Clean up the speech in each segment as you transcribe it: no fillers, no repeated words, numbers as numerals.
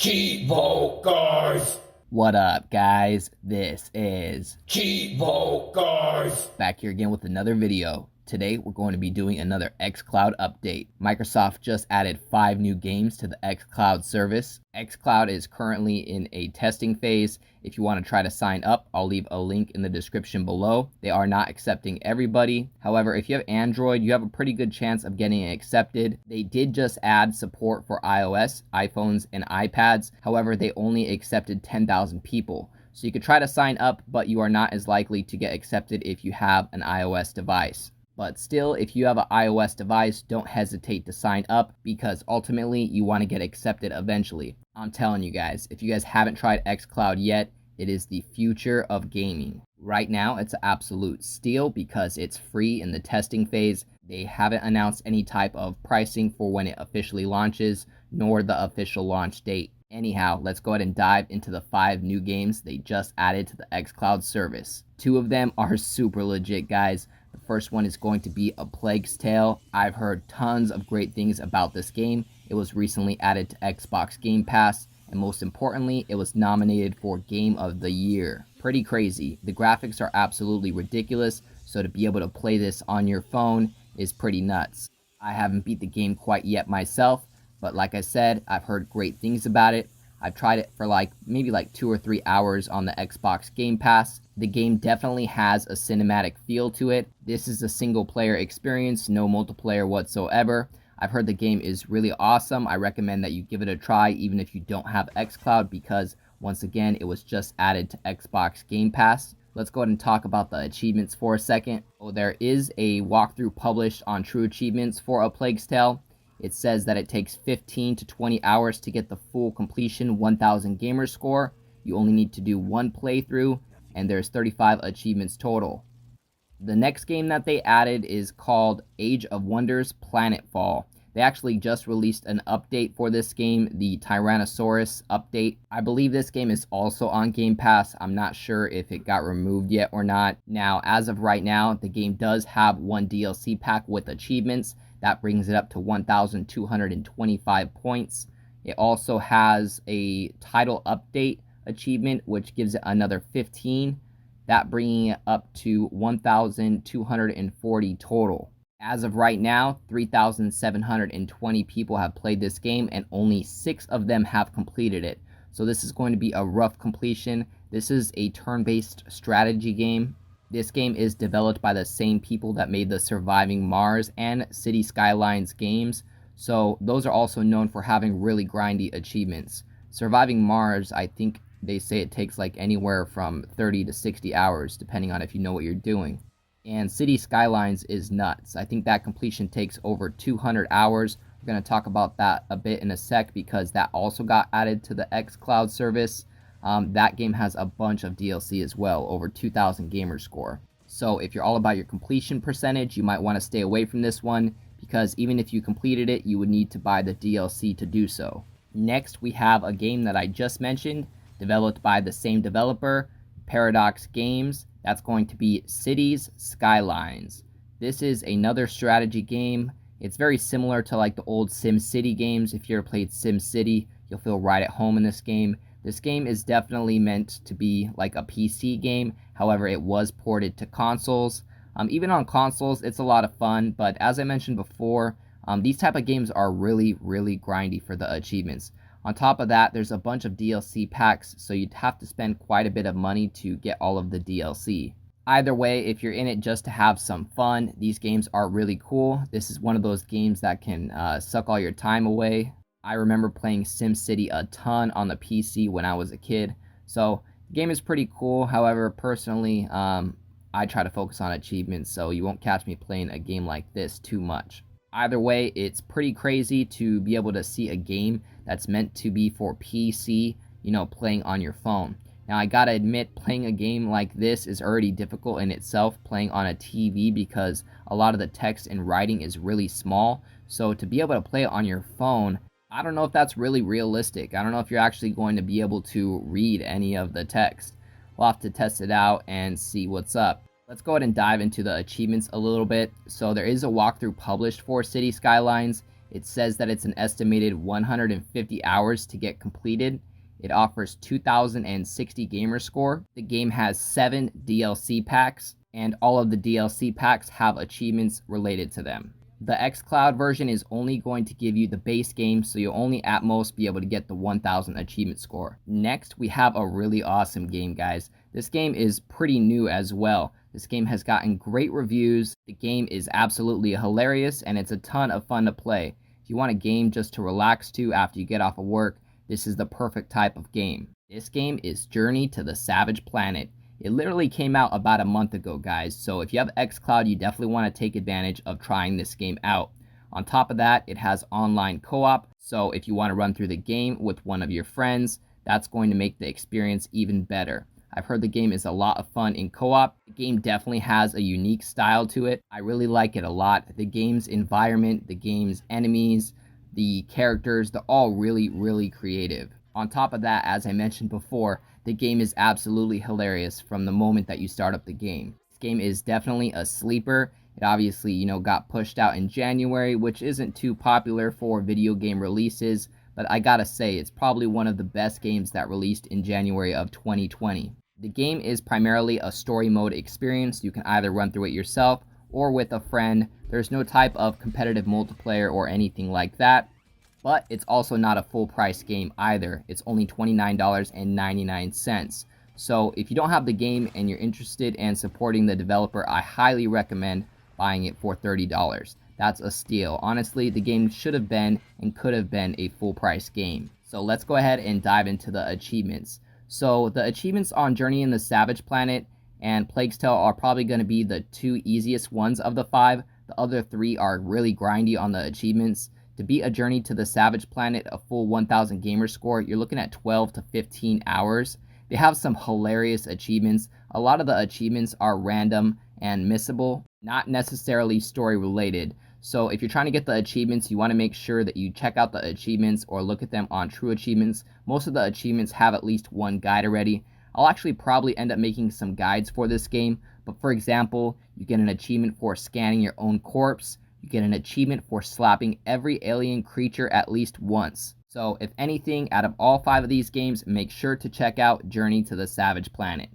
Cheevo, guys! What up, guys? This is Cheevo, guys! back here again with another video. Today, we're going to be doing another xCloud update. Microsoft just added 5 new games to the xCloud service. xCloud is currently in a testing phase. If you want to try to sign up, I'll leave a link in the description below. They are not accepting everybody. However, if you have Android, you have a pretty good chance of getting it accepted. They did just add support for iOS, iPhones, and iPads. However, they only accepted 10,000 people. So you could try to sign up, but you are not as likely to get accepted if you have an iOS device. But still, if you have an iOS device, don't hesitate to sign up because ultimately you want to get accepted eventually. I'm telling you guys, if you guys haven't tried xCloud yet, it is the future of gaming. Right now, it's an absolute steal because it's free in the testing phase. They haven't announced any type of pricing for when it officially launches, nor the official launch date. Anyhow, let's go ahead and dive into the 5 new games they just added to the xCloud service. 2 of them are super legit, guys. The first one is going to be A Plague's Tale. I've heard tons of great things about this game. It was recently added to Xbox Game Pass, and most importantly, it was nominated for Game of the Year. Pretty crazy. The graphics are absolutely ridiculous, so to be able to play this on your phone is pretty nuts. I haven't beat the game quite yet myself, but like I said, I've heard great things about it. I've tried it for maybe 2 or 3 hours on the Xbox Game Pass. The game definitely has a cinematic feel to it. This is a single player experience, no multiplayer whatsoever. I've heard the game is really awesome. I recommend that you give it a try even if you don't have xCloud because once again, it was just added to Xbox Game Pass. Let's go ahead and talk about the achievements for a second. There is a walkthrough published on True Achievements for A Plague's Tale. It says that it takes 15 to 20 hours to get the full completion 1000 gamer score. You only need to do 1 playthrough, and there's 35 achievements total. The next game that they added is called Age of Wonders Planetfall. They actually just released an update for this game, the Tyrannosaurus update. I believe this game is also on Game Pass. I'm not sure if it got removed yet or not. Now, as of right now, the game does have 1 DLC pack with achievements. That brings it up to 1,225 points. It also has a title update achievement, which gives it another 15. That bringing it up to 1,240 total. As of right now, 3,720 people have played this game and only 6 of them have completed it. So this is going to be a rough completion. This is a turn-based strategy game. This game is developed by the same people that made the Surviving Mars and City Skylines games, so those are also known for having really grindy achievements. Surviving Mars, I think they say it takes anywhere from 30 to 60 hours, depending on if you know what you're doing. And City Skylines is nuts. I think that completion takes over 200 hours. We're going to talk about that a bit in a sec because that also got added to the xCloud service. That game has a bunch of DLC as well, over 2,000 gamer score. So if you're all about your completion percentage, you might want to stay away from this one because even if you completed it, you would need to buy the DLC to do so. Next, we have a game that I just mentioned, developed by the same developer, Paradox Games. That's going to be Cities Skylines. This is another strategy game. It's very similar to the old SimCity games. If you ever played SimCity, you'll feel right at home in this game. This game is definitely meant to be a PC game. However, it was ported to consoles. Even on consoles, it's a lot of fun. But as I mentioned before, these type of games are really, really grindy for the achievements. On top of that, there's a bunch of DLC packs, so you'd have to spend quite a bit of money to get all of the DLC. Either way, if you're in it just to have some fun, these games are really cool. This is one of those games that can suck all your time away. I remember playing SimCity a ton on the PC when I was a kid, so the game is pretty cool. However, personally, I try to focus on achievements, so you won't catch me playing a game like this too much. Either way, it's pretty crazy to be able to see a game that's meant to be for PC, playing on your phone. Now, I gotta admit, playing a game like this is already difficult in itself, playing on a TV, because a lot of the text and writing is really small, so to be able to play it on your phone, I don't know if that's really realistic. I don't know if you're actually going to be able to read any of the text. We'll have to test it out and see what's up. Let's go ahead and dive into the achievements a little bit. So there is a walkthrough published for City Skylines. It says that it's an estimated 150 hours to get completed. It offers 2060 gamer score. The game has 7 DLC packs, and all of the DLC packs have achievements related to them. The xCloud version is only going to give you the base game, so you'll only at most be able to get the 1000 achievement score. Next, we have a really awesome game, guys. This game is pretty new as well. This game has gotten great reviews. The game is absolutely hilarious, and it's a ton of fun to play. If you want a game just to relax to after you get off of work, this is the perfect type of game. This game is Journey to the Savage Planet. It literally came out about a month ago, guys, so if you have xCloud, you definitely want to take advantage of trying this game out. On top of that, it has online co-op, so if you want to run through the game with one of your friends, that's going to make the experience even better. I've heard the game is a lot of fun in co-op. The game definitely has a unique style to it. I really like it a lot. The game's environment, the game's enemies, the characters, they're all really creative. On top of that, as I mentioned before, the game is absolutely hilarious from the moment that you start up the game. This game is definitely a sleeper. It obviously, got pushed out in January, which isn't too popular for video game releases, but I gotta say, it's probably one of the best games that released in January of 2020. The game is primarily a story mode experience. You can either run through it yourself or with a friend. There's no type of competitive multiplayer or anything like that, but it's also not a full price game either. It's only $29.99. So if you don't have the game and you're interested in supporting the developer, I highly recommend buying it for $30. That's a steal. Honestly, the game should have been and could have been a full price game. So let's go ahead and dive into the achievements. So the achievements on Journey in the Savage Planet and Plague's Tale are probably going to be the 2 easiest ones of the 5. The other 3 are really grindy on the achievements. To beat a Journey to the Savage Planet, a full 1000 gamer score, you're looking at 12 to 15 hours. They have some hilarious achievements. A lot of the achievements are random and missable, not necessarily story related. So if you're trying to get the achievements, you want to make sure that you check out the achievements or look at them on True Achievements. Most of the achievements have at least one guide already. I'll actually probably end up making some guides for this game, but for example, you get an achievement for scanning your own corpse. You get an achievement for slapping every alien creature at least once. So if anything, out of all 5 of these games, make sure to check out Journey to the Savage Planet.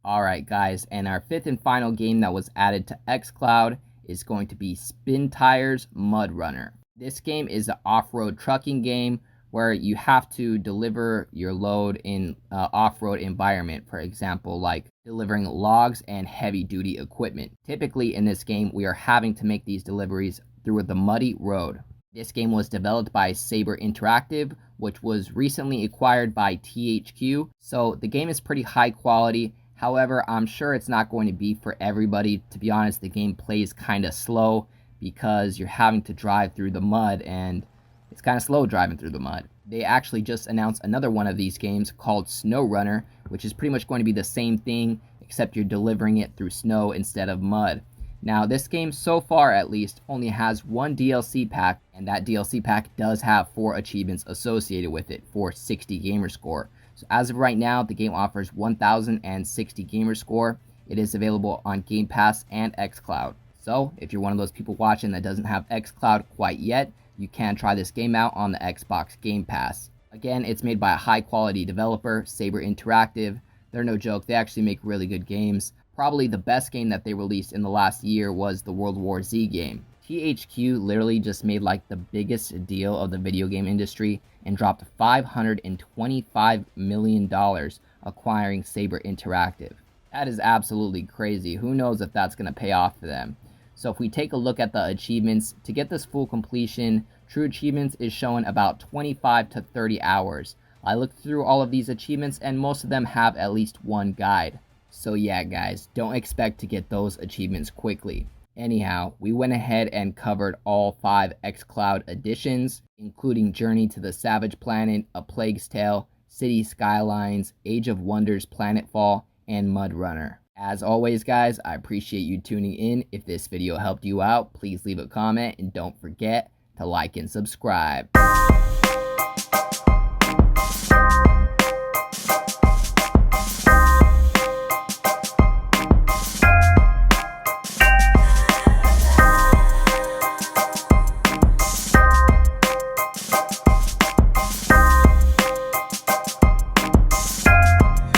Alright guys, and our 5th and final game that was added to xCloud is going to be Spintires MudRunner. This game is an off-road trucking game where you have to deliver your load in off-road environment, for example, like delivering logs and heavy-duty equipment. Typically in this game, we are having to make these deliveries through the muddy road. This game was developed by Saber Interactive, which was recently acquired by THQ, so the game is pretty high quality. However, I'm sure it's not going to be for everybody. To be honest, the game plays kind of slow because you're having to drive through the mud, and it's kind of slow driving through the mud. They actually just announced another one of these games called SnowRunner, which is pretty much going to be the same thing, except you're delivering it through snow instead of mud. Now, this game, so far at least, only has 1 DLC pack, and that DLC pack does have 4 achievements associated with it for 60 gamer score. So as of right now, the game offers 1060 gamer score. It is available on Game Pass and xCloud. So if you're one of those people watching that doesn't have xCloud quite yet, you can try this game out on the Xbox Game Pass. Again, it's made by a high quality developer, Saber Interactive. They're no joke, they actually make really good games. Probably the best game that they released in the last year was the World War Z game. THQ literally just made like the biggest deal of the video game industry and dropped $525 million acquiring Saber Interactive. That is absolutely crazy. Who knows if that's going to pay off for them. So if we take a look at the achievements, to get this full completion, True Achievements is showing about 25 to 30 hours. I looked through all of these achievements and most of them have at least one guide. So yeah guys, don't expect to get those achievements quickly. Anyhow, we went ahead and covered all 5 xCloud editions, including Journey to the Savage Planet, A Plague's Tale, City Skylines, Age of Wonders Planetfall, and MudRunner. As always guys, I appreciate you tuning in. If this video helped you out, please leave a comment and don't forget to like and subscribe.